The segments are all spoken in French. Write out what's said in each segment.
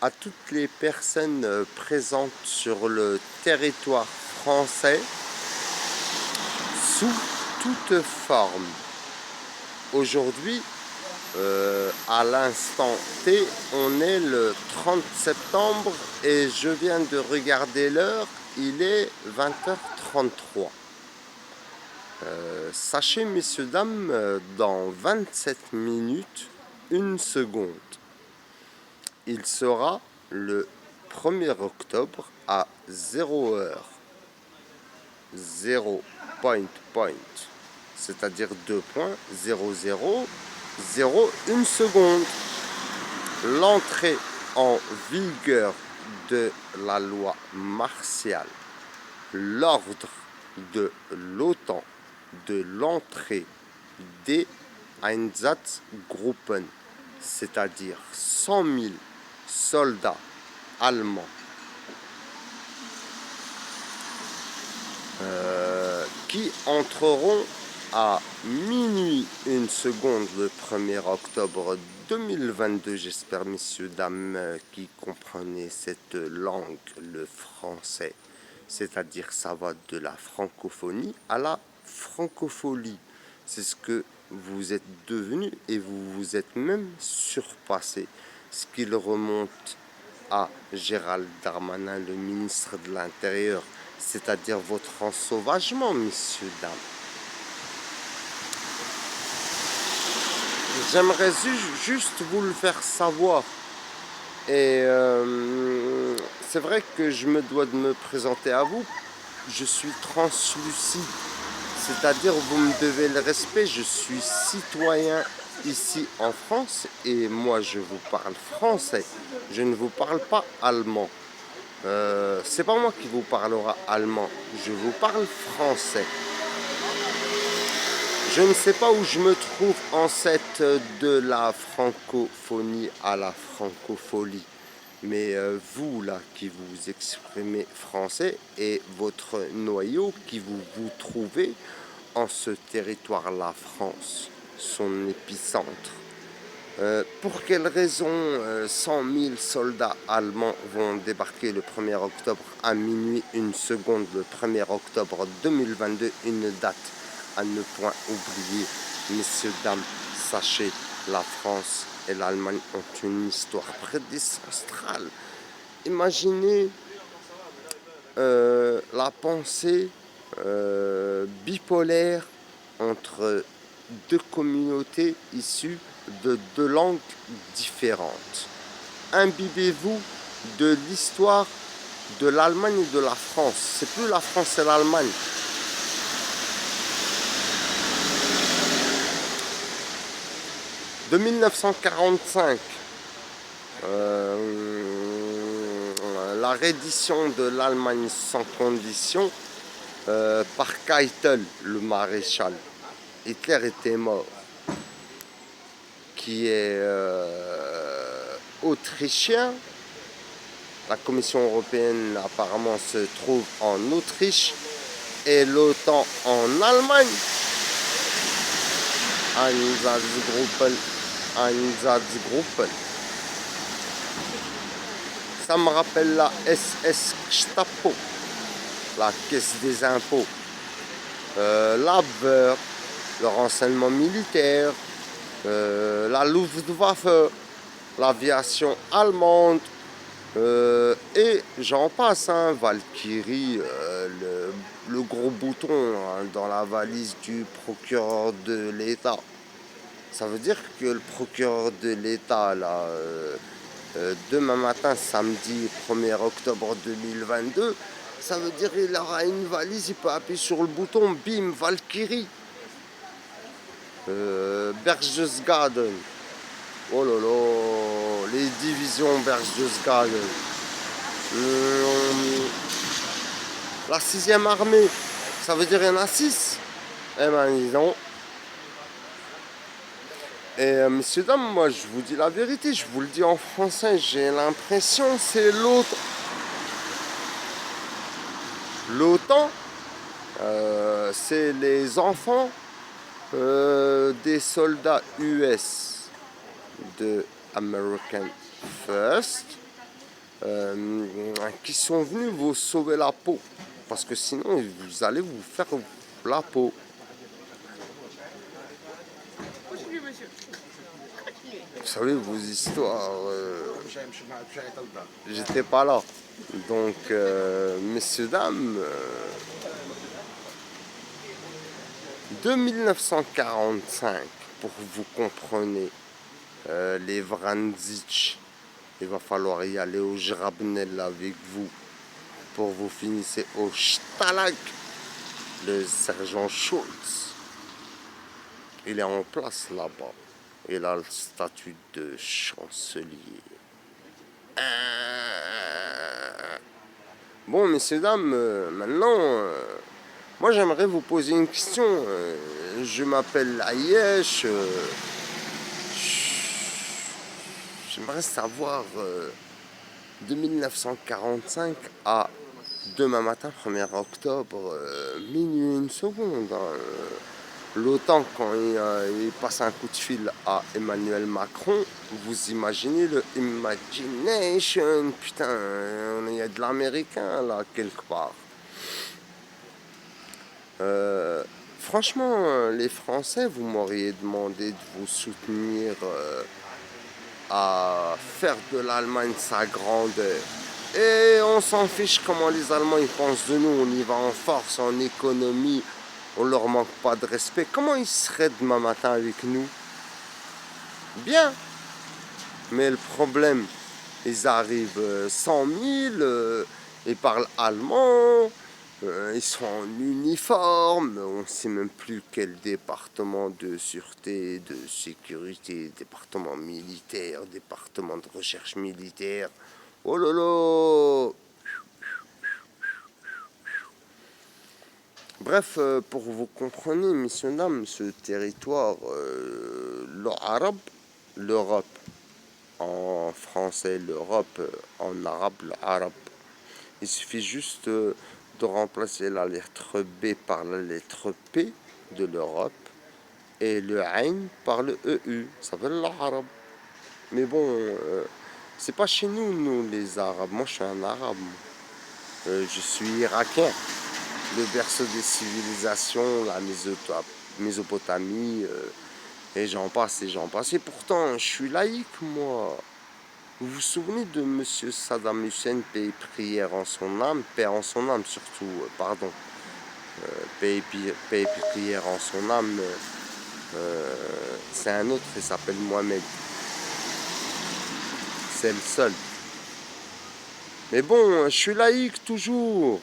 à toutes les personnes présentes sur le territoire français sous toute forme. Aujourd'hui, à l'instant T, on est le 30 septembre et je viens de regarder l'heure, il est 20h33. Sachez, messieurs, dames, dans 27 minutes, 1 seconde, il sera le 1er octobre à 0h, 0 point, c'est-à-dire 2 points, 0, 0, 0, 1 seconde. L'entrée en vigueur de la loi martiale, l'ordre de l'OTAN de l'entrée des Einsatzgruppen, c'est-à-dire 100 000 soldats allemands qui entreront à minuit 1 seconde le 1er octobre 2022. J'espère, messieurs, dames, qui comprenez cette langue, le français. C'est-à-dire, ça va de la francophonie à la francophonie. C'est ce que vous êtes devenus et vous vous êtes même surpassé. Ce qu'il remonte à Gérald Darmanin, le ministre de l'Intérieur, c'est-à-dire votre ensauvagement, messieurs, dames. J'aimerais juste vous le faire savoir. Et c'est vrai que je me dois de me présenter à vous. Je suis translucide. C'est-à-dire, vous me devez le respect. Je suis citoyen ici en France. Et moi, je vous parle français. Je ne vous parle pas allemand. C'est pas moi qui vous parlera allemand. Je vous parle français. Je ne sais pas où je me trouve en cette de la francophonie à la francophonie. Mais vous, là, qui vous exprimez français, et votre noyau qui vous trouvez en ce territoire, la France, son épicentre. Pour quelle raison 100 000 soldats allemands vont débarquer le 1er octobre à minuit 1 seconde, le 1er octobre 2022, une date à ne point oublier, messieurs, dames, sachez, la France et l'Allemagne ont une histoire prédescentrale. Imaginez la pensée bipolaire entre deux communautés issues de deux langues différentes. Imbibez-vous de l'histoire de l'Allemagne et de la France. C'est plus la France et l'Allemagne. De 1945, la reddition de l'Allemagne sans condition par Keitel, le maréchal. Hitler était mort, qui est autrichien. La Commission européenne apparemment se trouve en Autriche et l'OTAN en Allemagne. Einsatzgruppen. Ça me rappelle la SS Gestapo, la caisse des impôts, l'Abwehr, le renseignement militaire, la Luftwaffe, l'aviation allemande, et j'en passe, hein, Valkyrie, le gros bouton hein, dans la valise du procureur de l'État. Ça veut dire que le procureur de l'État, là, demain matin, samedi 1er octobre 2022, ça veut dire qu'il aura une valise, il peut appuyer sur le bouton, bim, Valkyrie. Berchtesgaden. Oh là là, les divisions Berchtesgaden. La 6e armée, ça veut dire qu'il y en a 6. Eh ben, dis donc. Et messieurs, dames, moi je vous dis la vérité, je vous le dis en français, j'ai l'impression c'est l'OTAN. L'OTAN, c'est les enfants des soldats US de American First, qui sont venus vous sauver la peau. Parce que sinon, vous allez vous faire la peau. Continuez, monsieur. Continuez. Vous savez, vos histoires, j'étais pas là. Donc, messieurs, dames, de 1945, pour vous comprenez, les Vranzic, il va falloir y aller au Jrabnel avec vous. Pour vous finissez au Stalag, le sergent Schultz. Il est en place là-bas. Il a le statut de chancelier. Bon, messieurs, dames, maintenant, moi j'aimerais vous poser une question. Je m'appelle Ayesh. J'aimerais savoir de 1945 à demain matin, 1er octobre, minuit 1 seconde. L'OTAN, quand il passe un coup de fil à Emmanuel Macron, vous imaginez le imagination, putain, il y a de l'américain là, quelque part. Franchement, les Français, vous m'auriez demandé de vous soutenir à faire de l'Allemagne sa grandeur. Et on s'en fiche comment les Allemands ils pensent de nous, on y va en force, en économie, on leur manque pas de respect. Comment ils seraient demain matin avec nous? Bien. Mais le problème, ils arrivent 100 000, ils parlent allemand, ils sont en uniforme, on ne sait même plus quel département de sûreté, de sécurité, département militaire, département de recherche militaire. Oh là là! Bref, pour vous compreniez, messieurs dames, ce territoire, l'Europe en français, l'Europe en arabe, l'arabe. Il suffit juste de remplacer la lettre B par la lettre P de l'Europe et le Ain par le EU. Ça s'appelle l'arabe. Mais bon, c'est pas chez nous, nous, les Arabes. Moi, je suis un arabe. Je suis irakien. Le berceau des civilisations, la Mésopotamie, et j'en passe, et j'en passe. Et pourtant, je suis laïque, moi. Vous vous souvenez de Monsieur Saddam Hussein, paix et prière en son âme, paix en son âme surtout, pardon, paix et prière en son âme, c'est un autre, il s'appelle Mohamed. C'est le seul. Mais bon, je suis laïque toujours.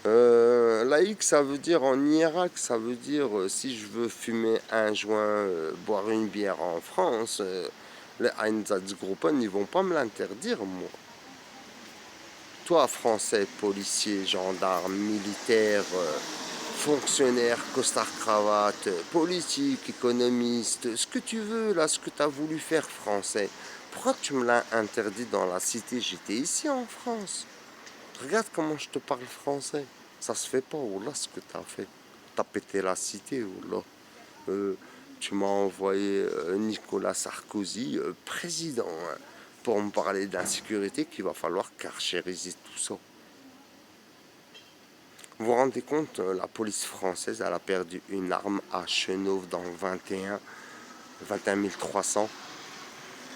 Laïque, ça veut dire en Irak, ça veut dire si je veux fumer un joint, boire une bière en France, les Einsatzgruppen, ils vont pas me l'interdire, moi. Toi, Français, policier, gendarme, militaire, fonctionnaire, costard-cravate, politique, économiste, ce que tu veux, là, ce que tu as voulu faire, Français. Pourquoi tu me l'as interdit dans la cité? J'étais ici en France. Regarde comment je te parle français. Ça se fait pas, oh là, ce que t'as fait. T'as pété la cité, oh là. Tu m'as envoyé Nicolas Sarkozy, président, hein, pour me parler d'insécurité qu'il va falloir carchériser tout ça. Vous vous rendez compte, la police française, elle a perdu une arme à Chenauve dans le 21 300.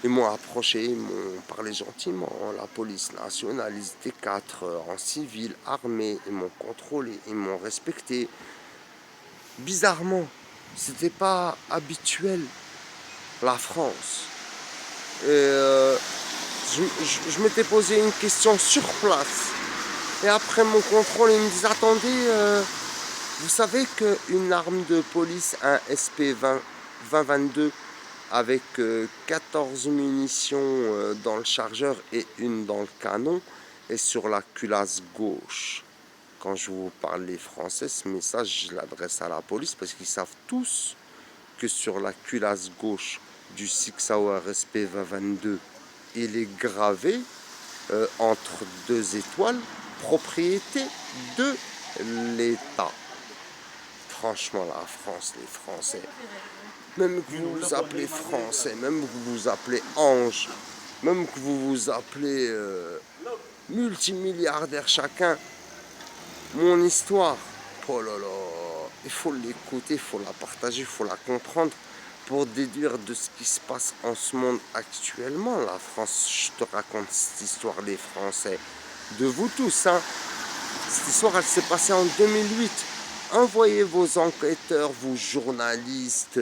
Ils m'ont approché, ils m'ont parlé gentiment. La police nationale, ils étaient 4 en civil, armés. Ils m'ont contrôlé, ils m'ont respecté. Bizarrement, c'était pas habituel, la France. Et je m'étais posé une question sur place. Et après mon contrôle, ils me disent attendez, vous savez qu'une arme de police, un SP 2022, avec 14 munitions dans le chargeur et une dans le canon, et sur la culasse gauche. Quand je vous parle les Français, ce message, je l'adresse à la police parce qu'ils savent tous que sur la culasse gauche du Sig Sauer SP 2022, il est gravé entre 2 étoiles, propriété de l'État. Franchement, la France, les Français, même que vous vous appelez Français, même que vous vous appelez Ange, même que vous vous appelez multimilliardaire chacun, mon histoire, oh là là, il faut l'écouter, il faut la partager, il faut la comprendre pour déduire de ce qui se passe en ce monde actuellement. La France, je te raconte cette histoire des Français, de vous tous, hein. Cette histoire, elle s'est passée en 2008. Envoyez vos enquêteurs, vos journalistes,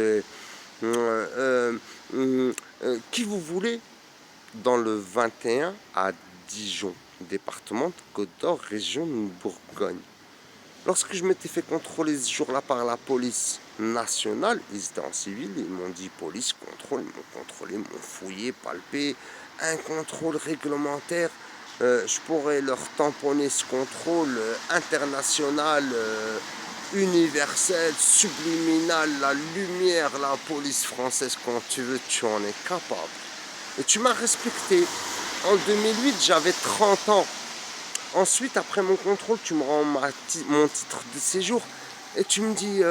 qui vous voulez, dans le 21 à Dijon, département de Côte-d'Or, région de Bourgogne. Lorsque je m'étais fait contrôler ce jour-là par la police nationale, ils étaient en civil, ils m'ont dit police, contrôle, ils m'ont contrôlé, m'ont fouillé, palpé, un contrôle réglementaire. Je pourrais leur tamponner ce contrôle international, universel, subliminal, la lumière, la police française, quand tu veux, tu en es capable. Et tu m'as respecté. En 2008, j'avais 30 ans. Ensuite, après mon contrôle, tu me rends mon titre de séjour et tu me dis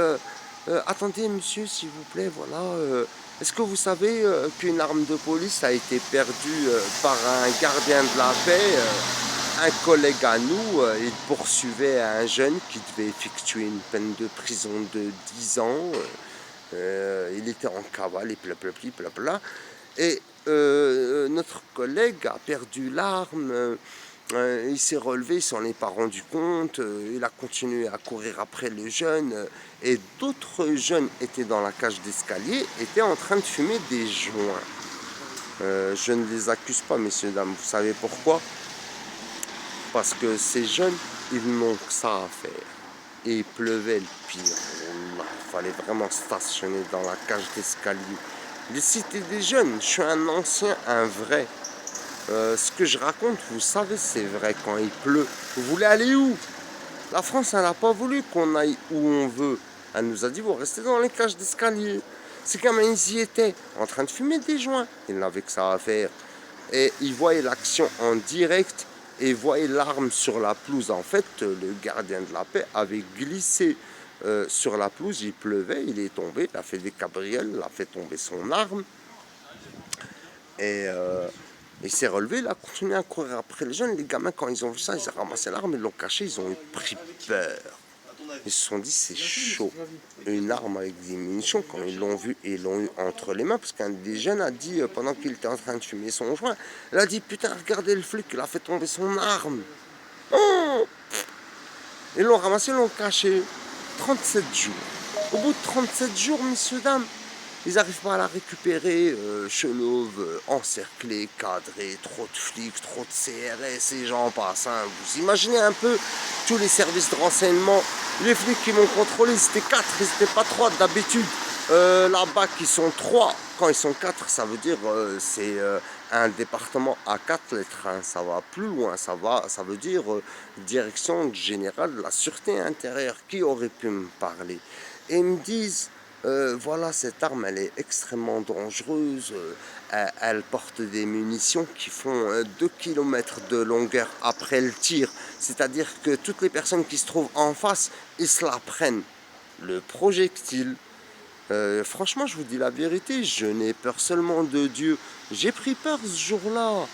attendez, monsieur, s'il vous plaît, voilà. Est-ce que vous savez qu'une arme de police a été perdue par un gardien de la paix un collègue à nous, il poursuivait un jeune qui devait effectuer une peine de prison de 10 ans. Il était en cavale et blabla. Et notre collègue a perdu l'arme. Il s'est relevé, il s'en est pas rendu compte, il a continué à courir après le jeune, et d'autres jeunes étaient dans la cage d'escalier, étaient en train de fumer des joints. Je ne les accuse pas, messieurs, dames, vous savez pourquoi? Parce que ces jeunes, ils n'ont que ça à faire. Et il pleuvait le pire. Il fallait vraiment stationner dans la cage d'escalier. Les cités des jeunes, je suis un ancien, un vrai. Ce que je raconte, vous savez, c'est vrai quand il pleut. Vous voulez aller où? La France, elle n'a pas voulu qu'on aille où on veut. Elle nous a dit, vous restez dans les cages d'escalier. C'est comme ils y étaient, en train de fumer des joints. Ils n'avaient que ça à faire. Et ils voyaient l'action en direct et voyaient l'arme sur la pelouse. En fait, le gardien de la paix avait glissé sur la pelouse, il pleuvait, il est tombé, il a fait des cabrioles, il a fait tomber son arme. Et il s'est relevé, il a continué à courir après les jeunes. Les gamins, quand ils ont vu ça, ils ont ramassé l'arme, ils l'ont caché, ils ont eu pris peur. Ils se sont dit, c'est chaud. Une arme avec des munitions, quand ils l'ont vu et ils l'ont eu entre les mains, parce qu'un des jeunes a dit, pendant qu'il était en train de fumer son joint, il a dit, putain, regardez le flic, il a fait tomber son arme. Oh, ils l'ont ramassé, ils l'ont caché. 37 jours. Au bout de 37 jours, messieurs, dames, ils n'arrivent pas à la récupérer, chenauve, encerclée, cadrée, trop de flics, trop de CRS et j'en passe. Hein. Vous imaginez un peu tous les services de renseignement. Les flics qui m'ont contrôlé, c'était 4, ils n'étaient pas 3 d'habitude. Là-bas, qui sont 3, quand ils sont 4, ça veut dire c'est un département à 4 lettres. Hein. Ça va plus loin, ça veut dire direction générale de la sûreté intérieure. Qui aurait pu me parler? Et ils me disent, voilà, cette arme, elle est extrêmement dangereuse. Elle porte des munitions qui font 2 km de longueur après le tir. C'est-à-dire que toutes les personnes qui se trouvent en face, ils se la prennent. Le projectile. Franchement, je vous dis la vérité, je n'ai peur seulement de Dieu. J'ai pris peur ce jour-là.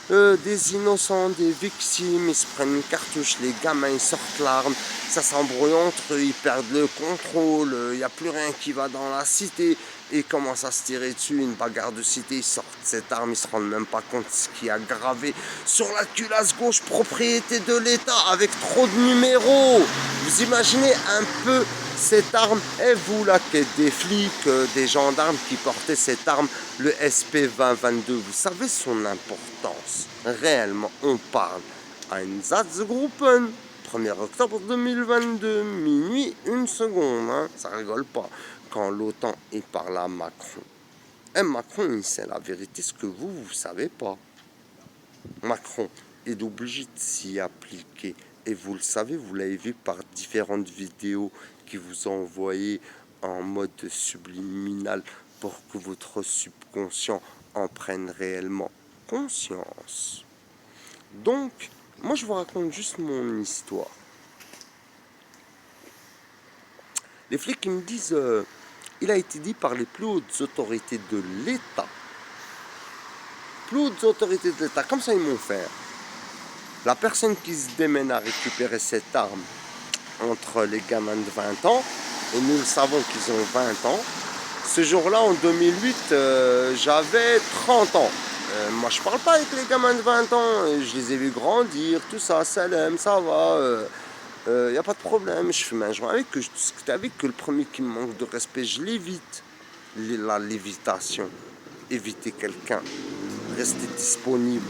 Des innocents, des victimes, ils se prennent une cartouche, les gamins ils sortent l'arme, ça s'embrouille entre eux, ils perdent le contrôle, il n'y a plus rien qui va dans la cité, et ils commencent à se tirer dessus, une bagarre de cité, ils sortent cette arme, ils se rendent même pas compte de ce qui a gravé sur la culasse gauche, propriété de l'État, avec trop de numéros. Vous imaginez un peu cette arme, et vous là qui êtes des flics, des gendarmes qui portaient cette arme, le SP2022, vous savez son importance. Réellement, on parle Einsatzgruppen, 1er octobre 2022, minuit 1 seconde, hein, ça rigole pas, quand l'OTAN il parle à Macron. Et Macron, il sait la vérité, ce que vous savez pas. Macron est obligé de s'y appliquer. Et vous le savez, vous l'avez vu par différentes vidéos qui vous ont envoyé en mode subliminal pour que votre subconscient en prenne réellement conscience. Donc, moi je vous raconte juste mon histoire. Les flics ils me disent, il a été dit par les plus hautes autorités de l'État plus d'autorité de l'État. Comme ça, ils m'ont fait. La personne qui se démène à récupérer cette arme entre les gamins de 20 ans, et nous le savons qu'ils ont 20 ans, ce jour-là, en 2008, j'avais 30 ans. Moi, je parle pas avec les gamins de 20 ans. Je les ai vus grandir, tout ça, salam, ça va. Y a pas de problème. Je fume un joint avec eux, je discute avec eux. Le premier qui me manque de respect, je l'évite. La lévitation. Éviter quelqu'un. Rester disponible.